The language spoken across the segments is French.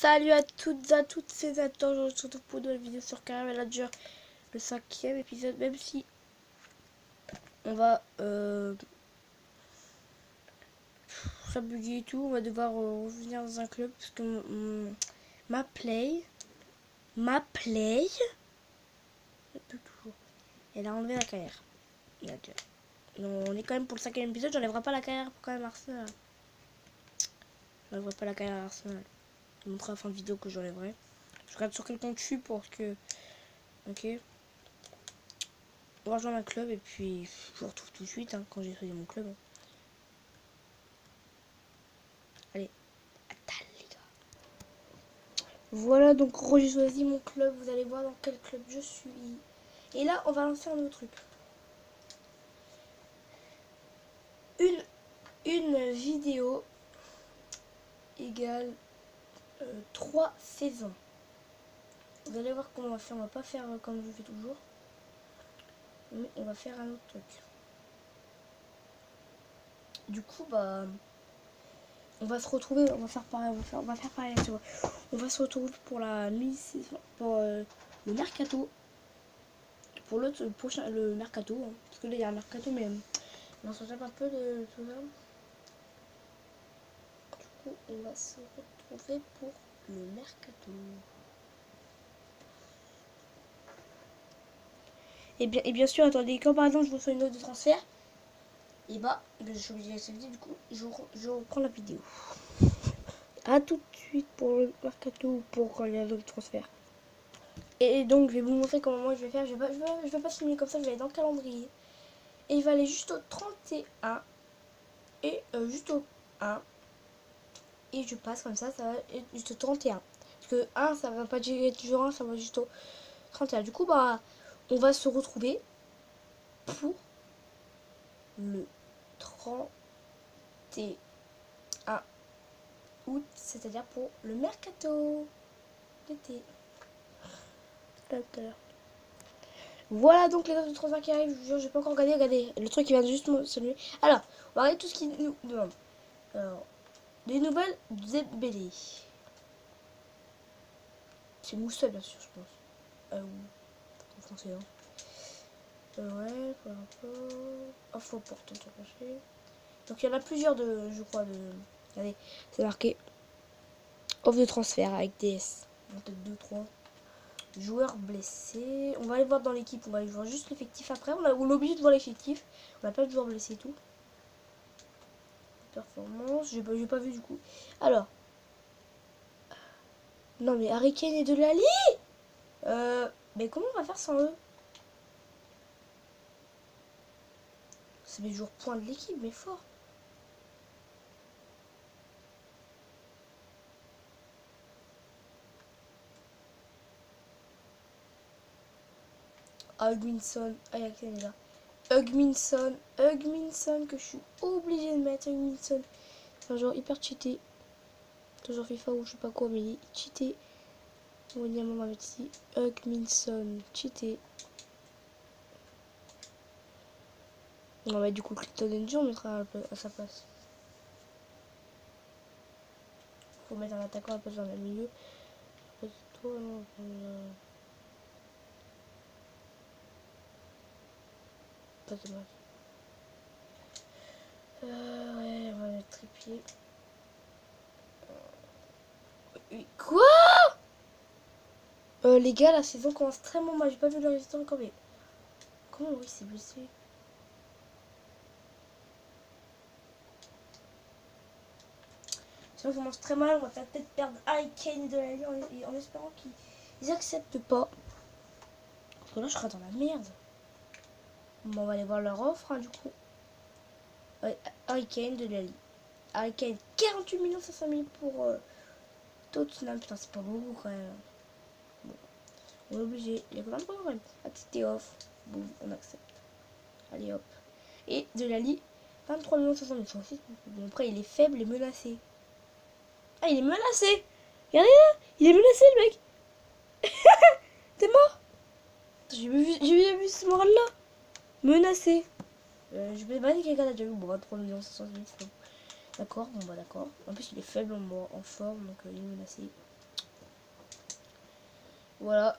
Salut à toutes et à toutes, c'est Nathan, je vous retrouve pour une nouvelle vidéo sur Career Manager, le 5e épisode, même si on va ça bugger et tout, on va devoir revenir dans un club parce que ma play, toujours, elle a enlevé la carrière. Manager. Non, on est quand même pour le 5e épisode, j'enlèverai pas la carrière pour quand même Arsenal. J'enlèverai pas la carrière à Arsenal. Je vous montrerai à la fin de vidéo que j'enlèverai. Je regarde sur quel compte je suis pour que... Ok. On va rejoindre un club et puis je vous retrouve tout de suite hein, quand j'ai choisi mon club. Allez, attends les gars. Voilà donc j'ai choisi mon club. Vous allez voir dans quel club je suis. Et là on va lancer un autre truc. Une vidéo égale 3 saisons. Vous allez voir comment on va faire. On va pas faire comme je fais toujours. Mais on va faire un autre truc. Du coup bah... On va se retrouver, on va faire pareil, on va faire pareil, tu vois. On va se retrouver pour la mi-saison, pour le mercato. Pour l'autre, prochain, le mercato. Hein, parce que là, il y a un mercato, mais on va se retrouver un peu de tout ça. Du coup, on va se retrouver pour le mercato. Et bien sûr, attendez, quand par exemple je reçois une offre de transfert, et bah, je suis obligé d'accepter, du coup, je reprends la vidéo. A tout de suite pour le mercato, pour quand il y a d'autres transferts. Et donc je vais vous montrer comment moi je vais faire. Je vais pas filmer comme ça, je vais aller dans le calendrier. Et il va aller juste au 31 et juste au 1. Et je passe comme ça va être juste au 31. Parce que 1 ça va pas être toujours 1, ça va juste au 31. Du coup bah on va se retrouver pour le 31 août, c'est-à-dire pour le mercato d'été. Voilà donc les offres de transfert qui arrivent. Je vous jure, j'ai pas encore regardé. Regardez, le truc qui vient juste se lever. Alors, on va regarder tout ce qui nous demande. Alors, des nouvelles Dembélé. C'est Moussa, bien sûr, je pense. En français, hein. Ouais, par rapport. Info portant caché. Donc, il y en a plusieurs de, je crois, de. Regardez, c'est marqué offre de transfert avec DS. Peut-être 2, 3. Joueurs blessés. On va aller voir dans l'équipe. On va aller voir juste l'effectif après. On est obligé de voir l'effectif. On n'a pas de joueurs blessés et tout. Performance. J'ai pas vu du coup. Alors. Non, mais Harry Kane et Delali. Mais comment on va faire sans eux? C'est les joueurs points de l'équipe, mais fort. Hugminson. Ah, il y a qui est là. Hugminson que je suis obligé de mettre. Hugminson. C'est un genre hyper cheaté. Toujours FIFA ou je sais pas quoi, mais il est cheaté. On va mettre ici. Hugminson. Cheaté. On va mettre du coup Clinton NG, on mettra à sa place. Faut mettre un attaquant à la place dans le milieu. Pas de mal. Ouais, on va mettre trépied. Quoi les gars, la saison commence très mal. J'ai pas vu le résultat encore, mais comment oui c'est blessé? Ça commence très mal. On va peut-être perdre Harry Kane de la Ligue en espérant qu'ils acceptent pas. Parce que là, je serai dans la merde. Bon, on va aller voir leur offre, hein, du coup. Ouais, Harry Kane de la Ligue. Harry Kane, 48 500 000 pour Tottenham. Putain, c'est pas beaucoup quand même. Bon, on est obligé. Il y a combien de points quand même? Accepter offre. Bon, on accepte. Allez hop. Et de la Ligue, 23 500 000. Bon, après, il est faible et menacé. Ah, il est menacé. Regardez là, il est menacé le mec. T'es mort. J'ai vu ce moral là. Menacé. Je vais pas dire quelqu'un a déjà vu. Bon, 23 500 000. D'accord, bon bah d'accord. En plus il est faible en forme, donc il est menacé. Voilà.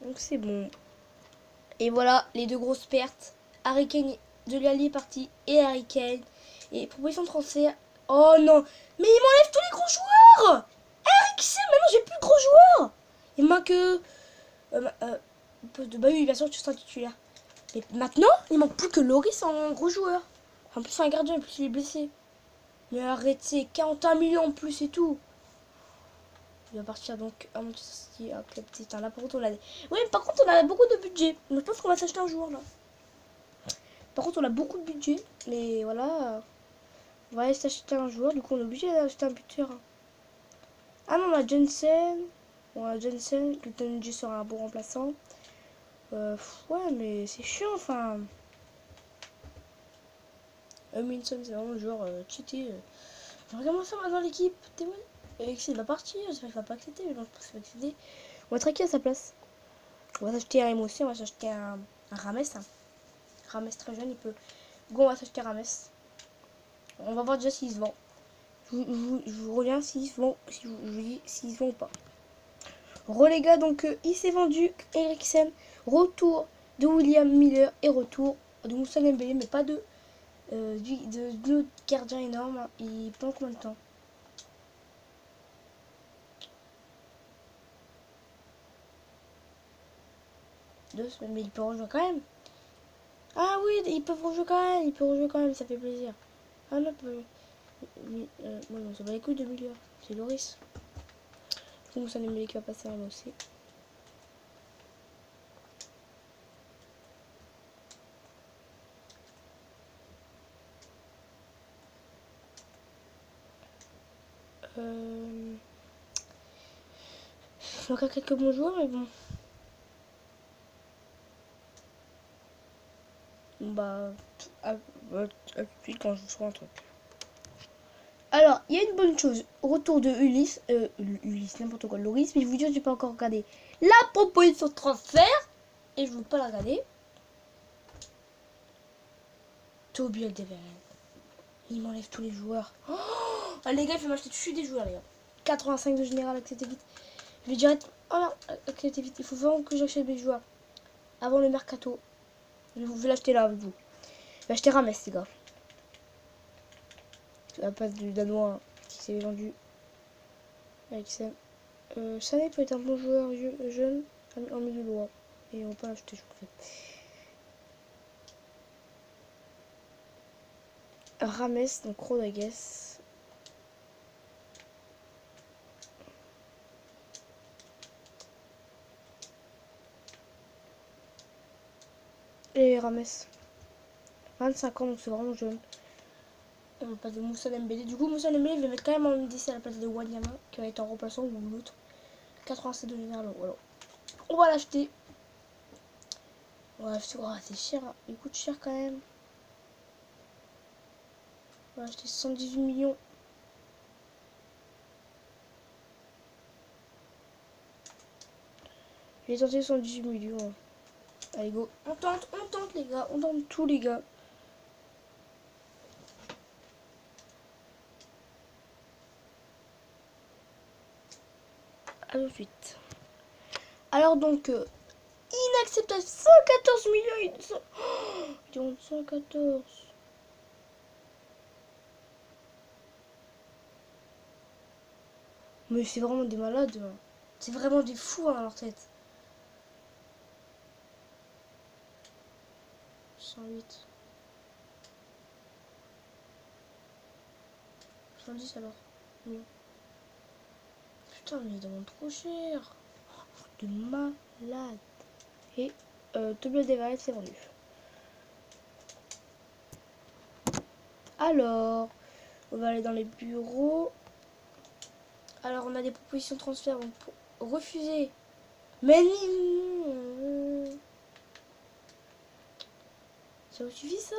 Donc c'est bon. Et voilà, les deux grosses pertes. Harry Kane, Dele est parti et Harry Kane. Et proposition de transfert. Oh non, mais il m'enlève tous les gros joueurs. Eriksen, maintenant j'ai plus de gros joueurs. Il manque poste de Bahu, bien sûr tu seras titulaire. Mais maintenant, il manque plus que Loris en gros joueur. En plus, un gardien, en plus il est blessé. Mais arrêtez, 41 millions en plus et tout. Il va partir donc à Manchester City. Ok, putain, là par contre on a... Oui, par contre on a beaucoup de budget. Donc je pense qu'on va s'acheter un joueur là. Par contre on a beaucoup de budget. Mais voilà. On va aller s'acheter un joueur. Du coup on est obligé d'acheter un buteur. Ah non, on a Jensen. On a Jensen. Kutenji sera un bon remplaçant. Ouais, mais c'est chiant, enfin. Minson, c'est vraiment le joueur cheaté. Regarde-moi ça dans l'équipe. T'es bon. Alexis va partir. J'espère qu'il va pas accepter. Mais non, je pense qu'il va accepter. On va traquer à sa place. On va s'acheter un M aussi. On va s'acheter un Rames. Hein. Rames très jeune, il peut. Go, on va s'acheter Rames. On va voir déjà s'il se vend. Je vous reviens s'il se vend. Si je vous dis s'il se vend ou pas. Reléga, donc il s'est vendu. Eriksen. Retour de William Miller. Et retour de Moussa Dembélé. Mais pas de notre gardien énorme. Il prend combien de temps? 2 semaines, mais il peut rejouer quand même. Ah oui, ils peuvent rejouer quand même. Il peut rejouer quand même, ça fait plaisir. Ah non, moi non, ça va les couilles de Miller. C'est Loris. Donc ça Dembélé qui va passer à moi aussi. Il manque quelques bons joueurs, mais bon. Bah, à tout de suite quand je vous ferai un truc. Alors, il y a une bonne chose. Retour de Ulysse. Ulysse, n'importe quoi. Loris, mais je vous dis, j'ai pas encore regardé la proposition de transfert. Et je ne veux pas la regarder. Toby Alderweireld. Il m'enlève tous les joueurs. Oh ah, les gars, il faut m'acheter tous des joueurs, les gars. 85 de général, acceptez vite. Je vais direct. Oh non, acceptez vite. Il faut vraiment que j'achète mes joueurs. Avant le mercato. Je vais l'acheter là avec vous. Je vais acheter Rames, les gars. À la place du Danois qui s'est vendu. Avec ça. Sané peut être un bon joueur jeune en milieu droit. Et on va pas l'acheter, je vous fais. Rames, donc Rodriguez. Et Rames. 25 ans, donc c'est vraiment jeune. On passe de Moussa Dembélé. Du coup, Moussa Dembélé, je vais mettre quand même en MDC à la place de Wanyama, qui va être en remplaçant ou l'autre. 87 de général, voilà. On va l'acheter. Ouais, c'est cher. Hein. Il coûte cher quand même. On va acheter 118 millions. Je vais tenter 118 millions. Allez, go. On tente les gars. On tente tout, les gars. A tout de suite. Alors donc, inacceptable. 114 millions. Ils demandent 114. Mais c'est vraiment des malades. Hein. C'est vraiment des fous hein, leur tête. 108. 110 alors. Oui. Putain, mais ils demandent trop cher. De malade. Et Toby Alderweireld c'est vendu. Alors, on va aller dans les bureaux. Alors, on a des propositions de transfert donc pour refuser. Mais ça vous suffit ça?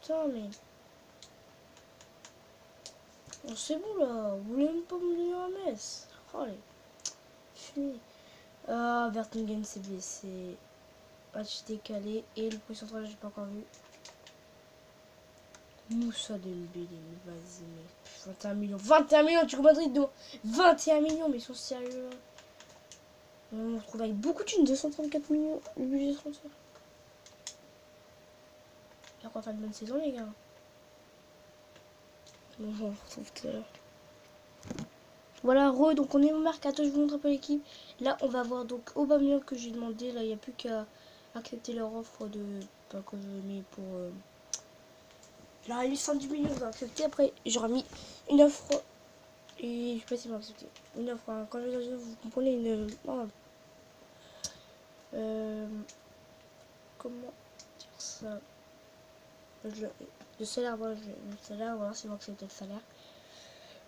Putain, mais... Oh, c'est bon là, vous voulez même pas me donner un mess. Oh, allez, fini. Ah, Vertonghen s'est blessé. match décalé. Et le premier central, j'ai pas encore vu. Moussa Dembélé, vas-y, mais 21 millions. 21 millions, tu comprends Madrid, 21 millions, mais ils sont sérieux. On retrouve avec beaucoup de thunes, 234 millions, le budget transfert. Il y a quoi faire de bonne saison, les gars. Bon, on retrouve tout à l'heure. Voilà, donc on est au mercato, je vous montre un peu l'équipe. Là, on va voir donc Aubameyang que j'ai demandé. Là, il n'y a plus qu'à accepter leur offre de... Enfin, que je mets pour... Là, il y a eu 110 millions, on va accepter. Après, j'aurais mis une offre... Et je sais pas si on va accepter. Une offre, hein. Quand je vais dans vous comprenez, une... Non, comment dire ça, le salaire, voilà, le salaire, voilà, c'est bon que c'était le salaire.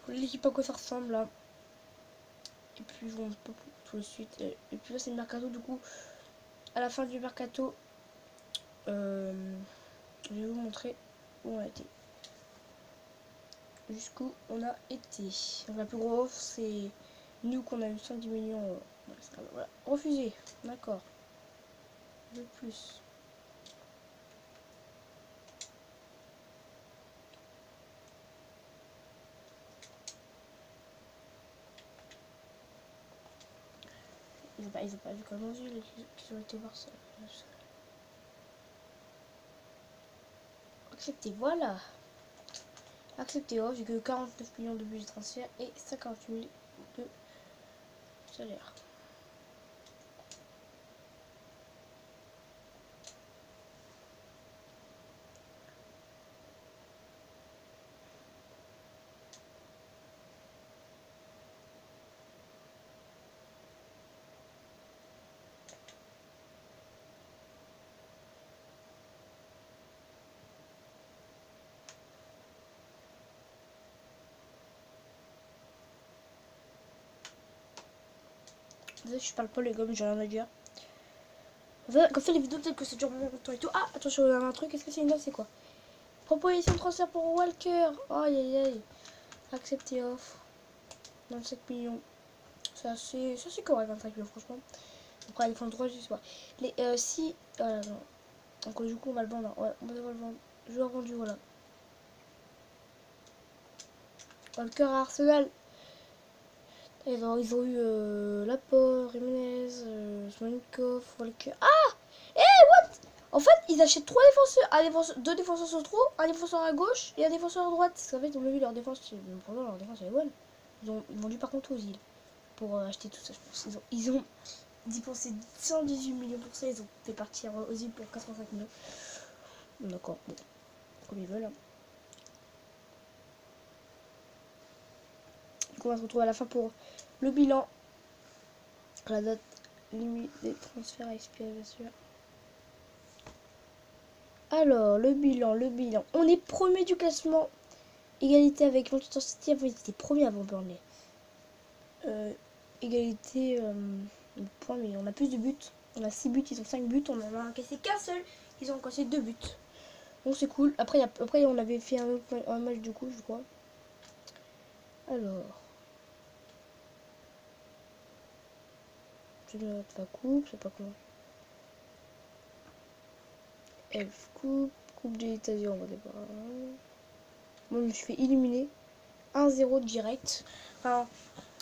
L'équipe à quoi ça ressemble là. Et puis bon, tout de suite. Et puis là c'est le mercato, du coup à la fin du mercato, je vais vous montrer où on a été. Jusqu'où on a été. Donc la plus grosse offre c'est nous qu'on a eu 110 millions. Voilà. Refusé, d'accord. De plus. Ils ont pas vu comment ils ont été voir ça. Accepté, voilà. Accepté, oh, j'ai que 49 millions de budget de transfert et 58 000 de salaire. Désolé, je parle pas les gommes, j'ai rien à dire. Comme ça, les vidéos, peut-être que c'est durement longtemps et tout. Ah, attention, il y a un truc. Est-ce que c'est une offre? C'est quoi? Proposition de transfert pour Walker. Aïe aïe aïe. Accepté offre. 25 millions. C'est assez correct, 25 millions, franchement. Après, ils font 3, je sais pas. Si. Non. Donc, du coup, on va le vendre. Ouais, on va le vendre. Joueur vendu, voilà. Walker à Arsenal. Ils ont eu Laporte, Jiménez, Smolikov, Walker. Ah! En fait, ils achètent 3 défenseurs, 2 défenseurs centraux, un défenseur à gauche et un défenseur à droite. Parce qu'en fait, ils ont vu leur défense, pourtant leur défense elle est bonne. Ils ont vendu par contre aux îles pour acheter tout ça, je pense. Ils ont dépensé 118 millions pour ça, ils ont fait partir aux îles pour 85 millions. D'accord, bon, comme ils veulent. Hein. Du coup, on va se retrouver à la fin pour le bilan. La date limite des transferts à expirer, bien sûr. Alors, le bilan. On est premier du classement. Égalité avec Manchester City. Avant, ils étaient premiers avant Burnley. Égalité de points, mais on a plus de buts. On a 6 buts, ils ont 5 buts. On en a encaissé qu'un seul. Ils ont encaissé 2 buts. Donc c'est cool. Après, on avait fait un match du coup, je crois. Alors. Je note la coupe, c'est pas comment. Elf coupe. Coupe des États-Unis, on va débat. Moi, je me suis fait éliminer. 1-0 direct. Enfin,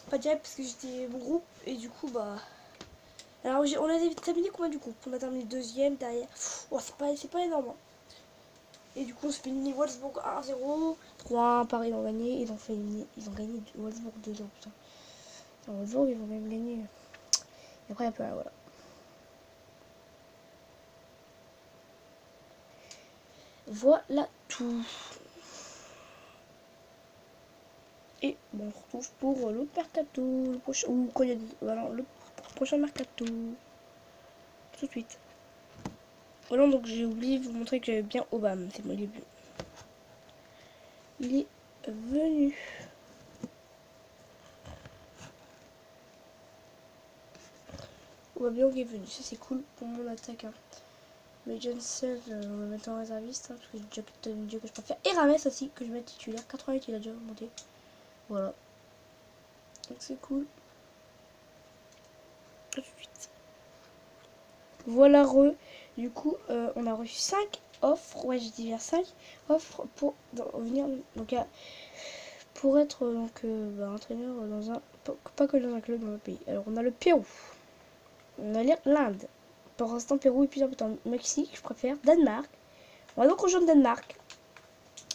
pas direct parce que j'étais mon groupe. Et du coup, bah. Alors, on a terminé combien du coup? On a terminé deuxième derrière. Oh, c'est pas énorme. Hein. Et du coup, on se fait éliminer Wolfsburg 1-0. 3-1, Paris, ils ont gagné. Ils ont gagné Wolfsburg 2-0. Putain. Alors, Wolfsburg, ils vont même gagner. Et après, après, voilà. Voilà tout. Et bon, on se retrouve pour l'autre mercato. Le prochain. Ou quand il y a. Voilà, le prochain mercato. Tout de suite. Voilà, donc j'ai oublié de vous montrer que j'avais bien Obama. C'est bon, il est venu. Il est venu. Aubameyang est venu. Ça, c'est cool pour mon attaque. Hein. Mais Johnson, on va le mettre en réserviste. Hein, parce que j'ai déjà que je préfère. Et Rames aussi, que je mets titulaire. 88, il a déjà monté. Voilà. Donc c'est cool. Tout de suite. Voilà du coup on a reçu 5 offres, ouais j'ai dit vers 5 offres pour venir donc pour être entraîneur dans un pas que dans un club dans un pays. Alors on a le Pérou, on a l'Inde, pour l'instant Pérou et puis en Mexique je préfère, Danemark, on va donc rejoindre Danemark,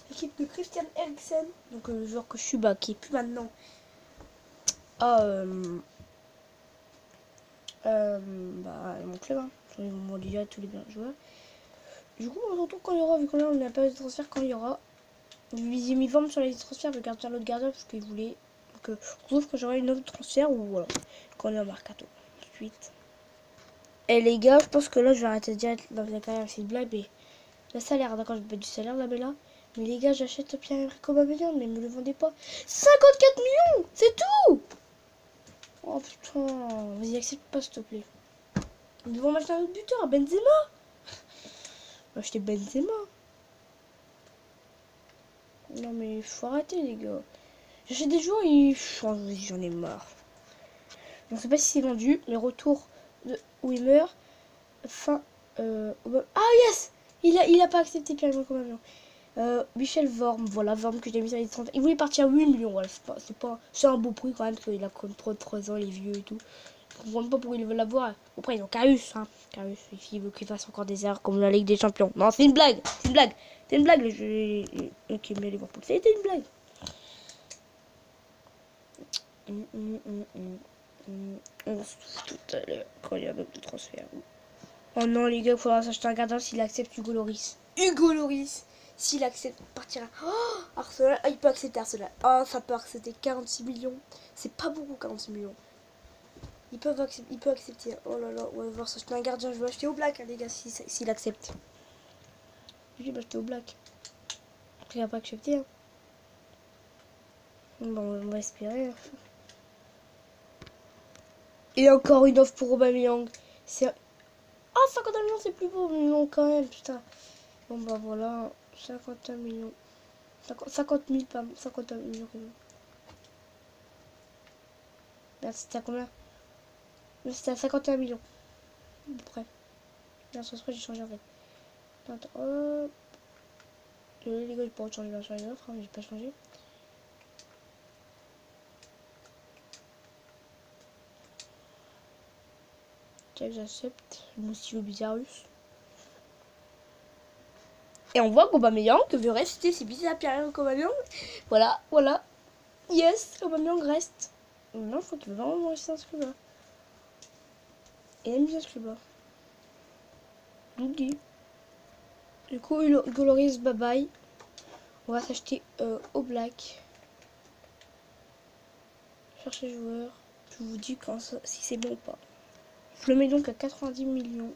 l'équipe de Christian Eriksen, donc le joueur que je suis qui est plus maintenant à mon club, hein. Ils m'ont déjà tous les bien joueurs. Du coup, on se retrouve quand il y aura, vu qu'on n'a pas de transfert, quand il y aura. Ils m'informent sur les transferts, le gardien, l'autre gardien, parce qu'il voulait. Donc, on retrouve quand j'aurai une autre transfert ou voilà, quand on est au mercato. Ensuite. Et les gars, je pense que là, je vais arrêter direct dans la carrière, c'est une blague, mais le salaire, d'accord, je vais mettre du salaire là, mais là. Mais les gars, j'achète Pierre-Emerick Aubameyang, mais me le vendez pas. 54 millions, c'est tout. Oh putain, vas-y, accepte pas, s'il te plaît. Ils vont m'acheter un autre buteur, Benzema. Acheter Benzema. Non mais faut arrêter les gars. J'achète des joueurs et j'en ai marre. On sait pas si c'est vendu, mais retour de Wimmer. Fin. Ah yes, il a pas accepté Pierre-Emerick Aubameyang. Michel Vorm, voilà Vorm que j'ai mis sur les 30. Il voulait partir à 8 millions. Voilà, c'est un beau prix quand même parce qu'il a comme 3 ans, il est vieux et tout. Je comprends pas pourquoi ils veulent l'avoir. Après ils ont Carus, hein. Carus, il veut qu'il fasse encore des erreurs comme la Ligue des Champions. Non, c'est une blague, c'est une blague. C'est une blague. Ok, mais Liverpool, c'était une blague. On se tout à l'heure quand il y a un autre de transfert. Oh non les gars, il faudra s'acheter un gardien s'il accepte Hugo Loris. Hugo Loris, s'il accepte partira. Oh, Arsenal, il peut accepter Arsenal. Oh, ça peut accepter 46 millions. C'est pas beaucoup 46 millions. Il peut accepter. Oh là là, on va voir s'acheter un gardien. Je vais acheter au black, hein, les gars, s'il accepte. Je vais acheter au black. Il va pas accepter. Hein. Bon, on va espérer. Hein. Et encore une offre pour Aubameyang. C'est... Ah, 51 millions, c'est plus beau, mais non, quand même, putain. Bon, bah voilà, 51 millions. 50 000, pardon, 51 millions. Merde, c'était à combien? C'était à 51 millions. À peu près. Merde, ça se j'ai changé en fait. Attends, hop. Les gars, je pourrais changer sur les offres, hein, mais j'ai pas changé. Ok, j'accepte. Moustilo Bizarrus. Et on voit qu'Aubameyang veut rester. C'est bizarre, Pierre-Emerick Aubameyang. Voilà, voilà. Yes, Aubameyang reste. Non, je crois qu'il veut vraiment rester dans ce club-là. Et il aime bien ce club-là. D'oublie. Du coup, Hugo Loris, bye bye. On va s'acheter au black. Chercher joueur. Je vous dis quand si c'est bon ou pas. Je le mets donc à 90 millions.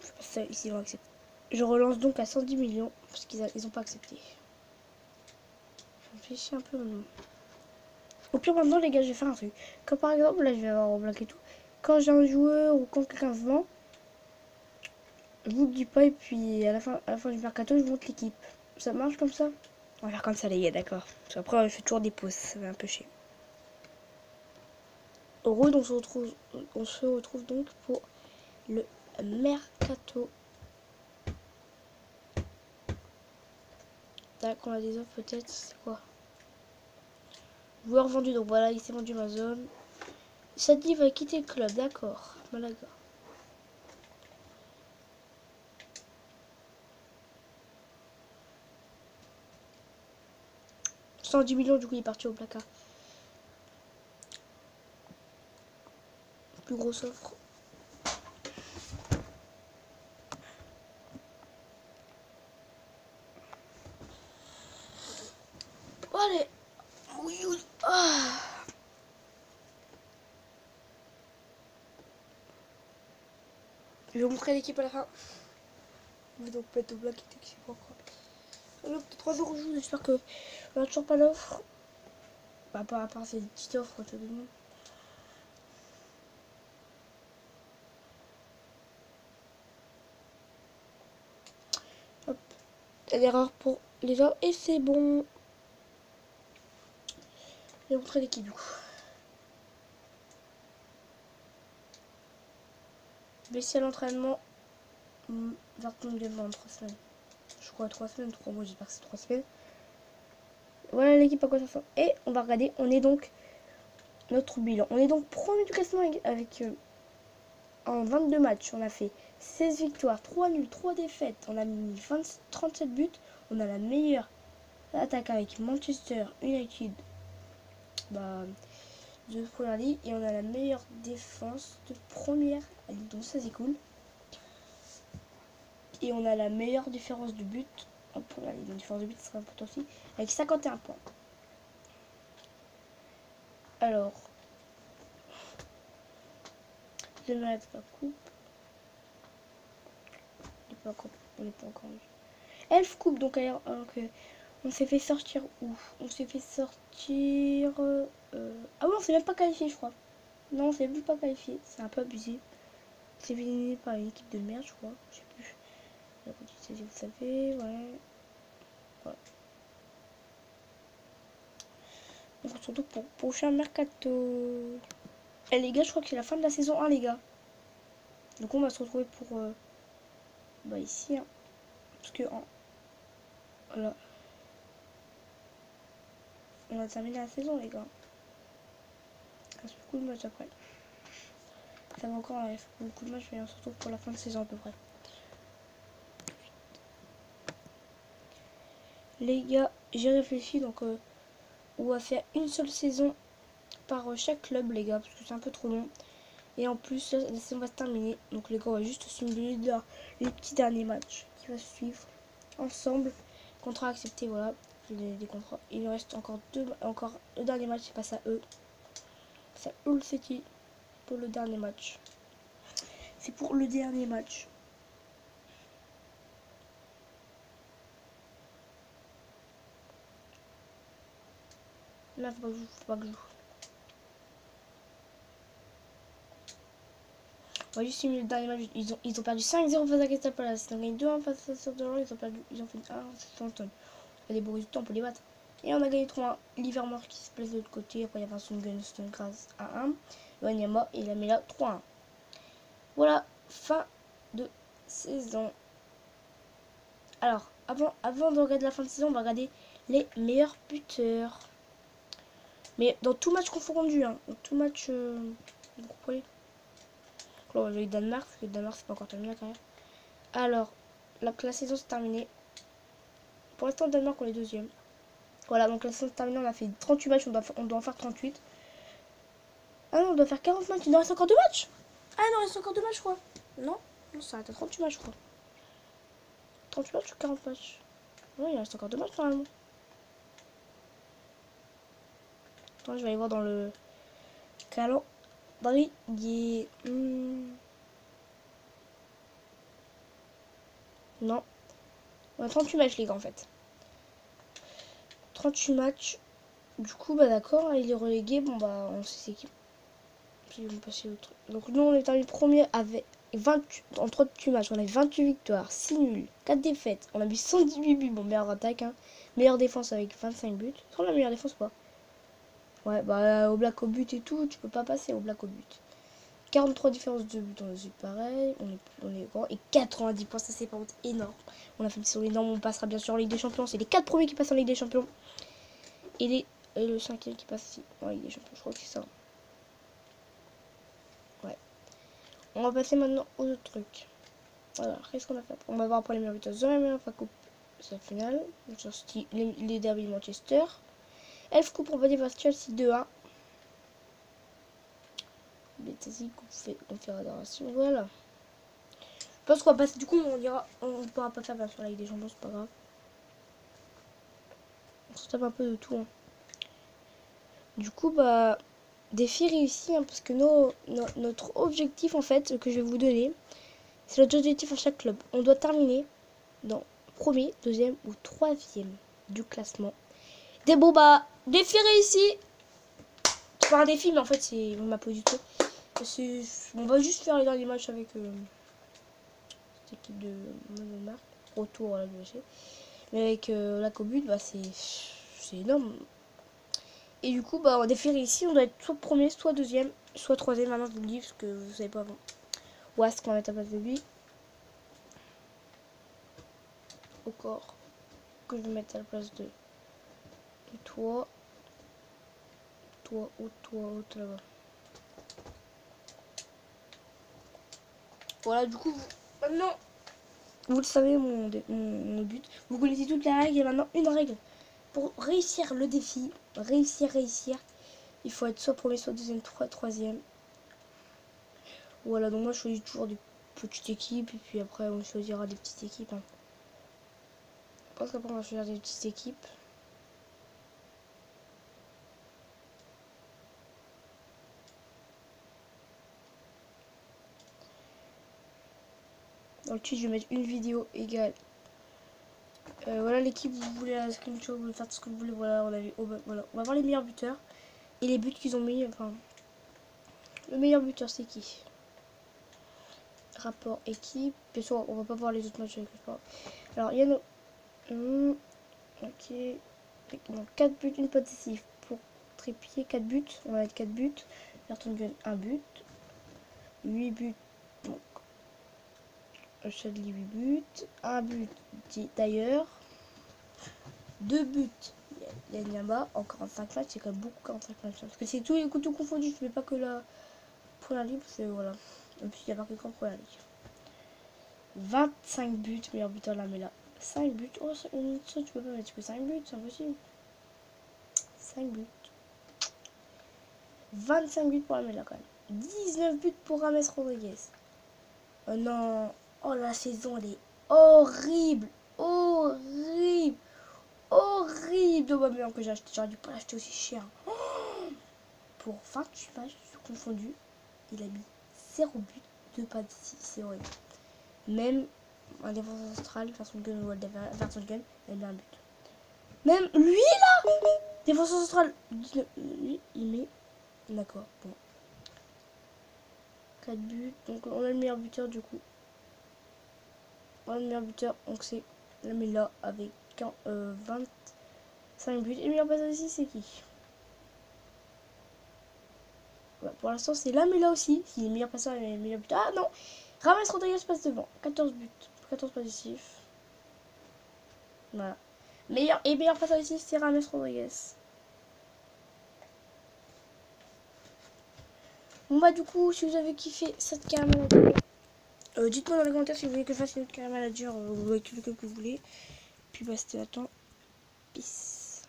Je sais pas si ils vont accepter. Je relance donc à 110 millions parce qu'ils n'ont pas accepté. Je réfléchis un peu maintenant. Au pire maintenant les gars, je vais faire un truc. Comme par exemple là je vais avoir au black et tout. Quand j'ai un joueur ou quand quelqu'un se vend, je vous le dis pas et puis à la fin du mercato je vous montre l'équipe. Ça marche comme ça? On va faire comme ça les gars, d'accord. Parce qu'après je fais toujours des pauses, ça va un peu chier. Heureux, on se retrouve donc pour le mercato. Tac, on a des offres peut-être, c'est quoi? Joueur vendu, donc voilà, il s'est vendu ma zone. Sadie va quitter le club, d'accord. Malaga. « 110 millions, du coup, il est parti au placard. Plus grosse offre. Allez. Oui, oui. Ah. Je vais vous montrer l'équipe à la fin. Je vais donc mettre au black et c'est pas quoi. Alors, 3 euros jour, j'espère que on a toujours pas d'offre. Bah, pas à part ces petites offres, tout le monde. Hop. L'erreur pour les offres et c'est bon. Je vais vous montrer l'équipe du coup. Baisser l'entraînement. vers combien de mois? En 3 semaines. Je crois 3 semaines, 3 mois, j'espère que c'est 3 semaines. Voilà l'équipe à quoi ça ressemble. Et on va regarder, on est donc notre bilan. On est donc premier du classement avec en 22 matchs. On a fait 16 victoires, 3 nuls, 3 défaites. On a mis 37 buts. On a la meilleure attaque avec Manchester United de Première Ligue. Et on a la meilleure défense de Première Ligue. Donc ça c'est cool. Et on a la meilleure différence de but en Première Ligue. La différence de but sera important aussi. Avec 51 points. Alors, je vais mettre la coupe. On n'est pas encore vu. Elf coupe, donc alors que on s'est fait sortir où? On s'est fait sortir... Ah oui, on s'est même pas qualifié, je crois. Non, on s'est même pas qualifié. C'est un peu abusé. On s'est fait éliminé par une équipe de merde, je crois. Je sais plus. La petite saisie, vous savez, ouais. Voilà. Donc surtout pour le prochain mercato. Et les gars, je crois que c'est la fin de la saison 1, les gars. Donc on va se retrouver pour... ici, hein. Parce que... Voilà. On va terminer la saison, les gars. Ça fait beaucoup de matchs après. Ça va encore arriver beaucoup de matchs, mais on se retrouve pour la fin de saison à peu près. Les gars, j'ai réfléchi, donc on va faire une seule saison par chaque club, les gars, parce que c'est un peu trop long. Et en plus, la saison va se terminer. Donc les gars, on va juste simuler les petits derniers matchs qui vont suivre ensemble. Contrat accepté, voilà. Des contrats. Il nous reste encore le dernier match, c'est pas ça eux. C'est Hull City pour le dernier match. C'est pour le dernier match. Là, faut pas que je joue. On va juste simuler le dernier match. Ils ont perdu 5-0 face à Crystal Palace. Ils ont gagné 2-1 face à Sunderland. Ils ont fait 1 Southampton. Il y a des beaux résultats, on peut les battre. Et on a gagné 3-1. Livermore qui se place de l'autre côté. Après, il y a Vincent Gunston grâce à 1. Wanyama, et il a mis là 3-1. Voilà, fin de saison. Alors, avant de regarder la fin de saison, on va regarder les meilleurs buteurs. Mais dans tout match confondu, hein. Dans tout match... vous comprenez? Là, on va jouer Danemark, parce que Danemark, c'est pas encore terminé quand même. Alors, la saison c'est terminée. Pour l'instant, Danemark, on est deuxième. Voilà, donc la saison c'est terminée, on a fait 38 matchs, on doit en faire 38. Ah non, on doit faire 40 matchs, il nous reste encore 2 matchs. Ah non, il reste encore 2 matchs, je crois. Non, ça arrête à 38 matchs, je crois. 38 matchs ou 40 matchs? Oui, il reste encore 2 matchs, normalement. Attends, je vais aller voir dans le calendrier. Non. On a 38 matchs, les gars, en fait. 38 matchs. Du coup, d'accord, il est relégué. Bon, on sait c'est qui. Puis on va passer au truc. Donc, nous, on est terminé premier avec 28, en 38 matchs. On a 28 victoires, 6 nuls, 4 défaites. On a mis 118 buts. Bon, meilleure attaque, hein. Meilleure défense avec 25 buts. C'est la meilleure défense, quoi. Ouais, au black au but et tout, tu peux pas passer au black au but. 43 différences de but, on est pareil, on est grand. Et 90 points, ça c'est par contre énorme. On a fait sur les normes, on passera bien sûr en Ligue des Champions. C'est les 4 premiers qui passent en Ligue des Champions. Et le 5e qui passe ici en Ligue des Champions, je crois que c'est ça. Ouais. On va passer maintenant aux autres trucs. Alors, qu'est-ce qu'on a fait? On va voir après les meilleurs buteurs. Zoé meilleure coupe, c'est la finale. Les derby de Manchester. Elf coupe, on va dire Chelsea 2-1. Bêtisique, confédération, voilà. Je pense qu'on va passer, du coup on pourra pas faire bien sûr la Ligue des Champions, c'est pas grave. On se tape un peu de tout, hein. Du coup défi réussi, hein, parce que notre objectif en fait, que je vais vous donner, c'est notre objectif en chaque club. On doit terminer dans premier, deuxième ou troisième du classement. Défi réussi. C'est pas un défi, mais en fait c'est on m'a pas du tout. On va juste faire les derniers matchs avec cette équipe de Monomark. Retour à la UHC. Mais avec la Cobut, c'est énorme. Et du coup, on défile ici, on doit être soit premier, soit deuxième, soit troisième. Maintenant, je vous le dis parce que vous savez pas avant. Ouais, ce qu'on va mettre à place de lui. au corps que je vais mettre à la place de toi. Toi, haute là-bas. Voilà, du coup, maintenant, vous le savez, mon but. Vous connaissez toutes les règles. Et maintenant, une règle. Pour réussir le défi, réussir, il faut être soit premier, soit deuxième, troisième. Voilà, donc moi, je choisis toujours des petites équipes. Et puis après, on choisira des petites équipes. Hein. Je pense qu'après, on va choisir des petites équipes. Dans le titre, je vais mettre une vidéo égale. Voilà l'équipe, vous voulez la screenshot, vous voulez faire tout ce que vous voulez. Voilà, voilà. On va voir les meilleurs buteurs. Et les buts qu'ils ont mis. Enfin, le meilleur buteur, c'est qui? Rapport équipe. Bien sûr, on va pas voir les autres matchs avec le sport. Alors, il y a nos. Ok. Donc, 4 buts, une passe décisive. Pour Trépied, 4 buts. On va mettre 4 buts. Vertonghen, 1 but. 8 buts. Donc, Chadli, 8 buts. 1 but d'ailleurs. 2 buts. Il y a Nyama en 45 matchs. C'est quand même beaucoup 45 matchs. Parce que c'est tous les coups tout confondus. Je ne fais pas que la première ligue. C'est voilà. Et puis, il y a marqué qu'en première ligue. 25 buts, meilleur buteur là, mais là. 5 buts. Oh, ça, tu peux pas mettre que 5 buts, c'est impossible. 5 buts. 25 buts pour Lamela quand même. 19 buts pour James Rodriguez. Oh non. Oh, la saison, elle est horrible. Horrible. Horrible. Oh, bah, que j'ai acheté. J'aurais dû pas l'acheter aussi cher. Oh, pour 28 matchs confondus, il a mis 0 but, 2 pas d'ici. C'est horrible. Même un défenseur central, Vertonghen, il a mis un but. Même lui là, défenseur central, lui, il met. D'accord, bon. 4 buts, donc on a le meilleur buteur du coup. On a le meilleur buteur, donc c'est Lamela avec 25 buts. Et le meilleur passeur ici, c'est qui? Ouais, pour l'instant, c'est Lamela aussi. Il est meilleur passeur et meilleur buteur. Ah non, James Rodriguez passe devant. 14 buts, 14 positifs. Voilà. Meilleur passeur ici, c'est James Rodriguez. Bon bah du coup, si vous avez kiffé cette carrière manager, dites-moi dans les commentaires si vous voulez que je fasse une autre carrière manager ou avec lequel que vous voulez. Puis bah c'était attends. Peace.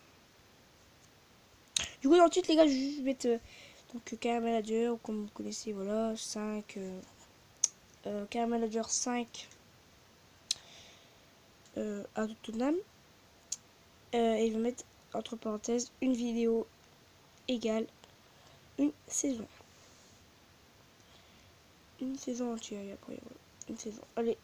Du coup dans le titre les gars, je vais juste mettre donc carrière manager, comme vous connaissez, voilà, 5 carrière manager 5 à Tottenham. Et je vais mettre entre parenthèses une vidéo égale une saison. Une saison entière et après voilà. Une saison. Allez.